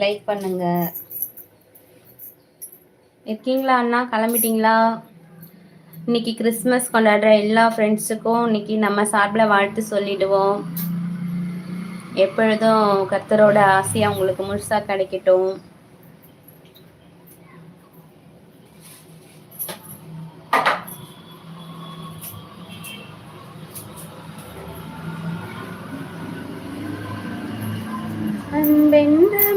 Like பண்ணுங்க. இருக்கீங்களா அண்ணா? கிளம்பிட்டீங்களா? இன்னைக்கு கிறிஸ்மஸ் கொண்டாடுற எல்லா ஃப்ரெண்ட்ஸுக்கும் இன்னைக்கு நம்ம சார்பில் வாழ்த்து சொல்லிடுவோம். எப்பொழுதும் கர்த்தரோட ஆசையா உங்களுக்கு முழுசா கிடைக்கட்டும். அன்பென்ற